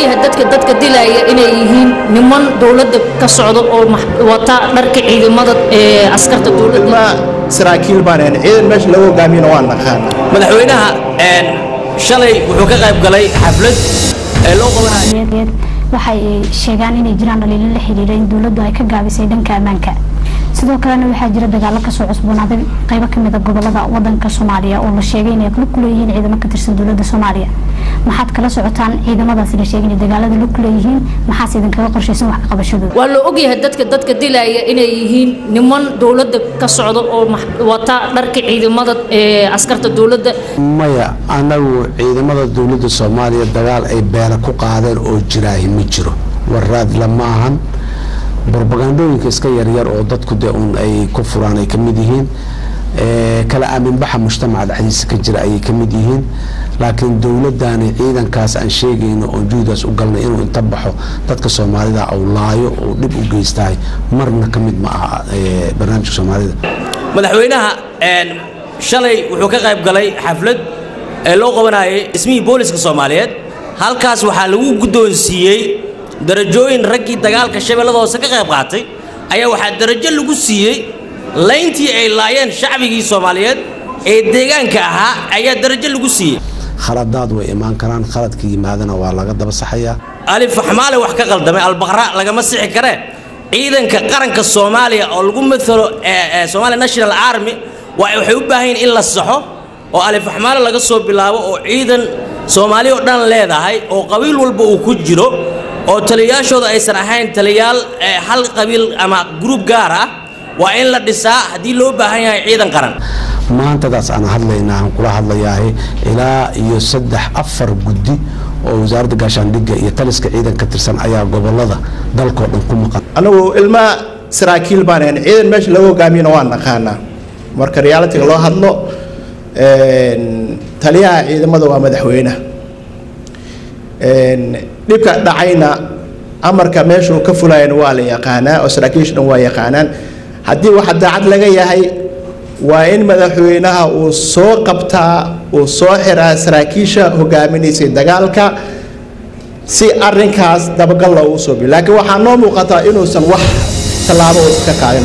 ogyahay dadka dilaya inay yihiin niman dawladda ka socdo oo wata dharka ciidamada askarta dawladda saraakiil baan ciidan meesha lagu hogaamiyana waan naqaan madaxweynaha shalay wuxuu ka qayb galay xaflad loo qabanayo waxay sheegaan inay jiraan dhaliilo la xiriira in dawladdu ay ka gaabisay dhanka ammaanka sidoo kalena waxaa jira dagaalo ka soo cusboonaaday qaybo ka mid ah gobolada wadanka Soomaaliya oo la sheegay inay ku leeyihiin ciidamo ka tirsan dawladda Soomaaliya maxaad kala socotaan ciidamadaas la sheegay in dagaalada ku leeyihiin maxaa idin kaga qorshaysan wax ka qabashadooda waa la ogyahay dadka dilaya inay yihiin niman dawladda ka socdo oo wata dharka ciidamada askarta dawladda maya anagu ciidamada dawladda Soomaaliya dagaal ay beela ku qaadeen oo jiraahi ma jiro waraad lama ahan propagandooyinka iska yar oo dadku ay ku furaan ay kamid yihiin kala aamin baxa mujtamaca dhexdiisa ka jira ay kamid yihiin laakiin dawladdaani ciidankaas aan sheegayno oo juudaas u galnay inuu inta baxo dadka Soomaalida oo laayo oo dib u geystay marna kamid ma aha barnaamijka Soomaalida madaxweynaha shalay wuxuu ka qayb galay xaflad loo qabanayo ismihii booliska Soomaaliyeed halkaas waxaa lagu guddoonsiiyay darajooyin raggii dagaalka shabeellada hoose ka qayb qaatay ayaa waxaa darajo lagu siiyay layntii ay laayeen shacbigii Soomaaliyeed ee deegaanka ahaa ayaa darajo lagu siiyay khaladaad way imaan karaan khaladkii yimaadana waa laga daba saxayaa alif xamaale wax ka qaldamay albaqra laga ma sixi kare ciidanka qaranka Soomaaliya oo lagu matalo Somali National Army waxay u baahan in la saxo oo alif xamaale laga soo bilaabo oo ciidan Soomaaliya oo dhan leedahay oo qabiil walba uu ku jiro oo taliyaashooda aysan ahayn taliyaal hal qabiil ama group gaar ah waa in la dhisaa hadii loo baahan yahay ciidan qaran maantadaas aan hadlaynaa aan kula hadlayahay ilaa iyo 3-4 guddi oo wasaaradda gaashaandhigga iyo taliska ciidanka tirsan ayaa gobolada dalka dhan ku maqan anagu ilma saraakiil baan ciidan meesha lagu hogaamiyana waan naqaana marka reality loo hadlo taliyaha ciidamada waa madaxweynaha dhibka dhacayna amarka meesha uu ka fulayna waa la yaqaanaa oo saraakiisha dhan waa yaqaanaan haddii waxa daacad laga yahay waa in madaxweynaha uu soo qabtaa uu soo xiraa saraakiisha hogaaminaysay dagaalka si arrinkaas dabagal loogu soo biyo laakiin waxaa noo muuqataa inuusan wax tallaabo iska qaadin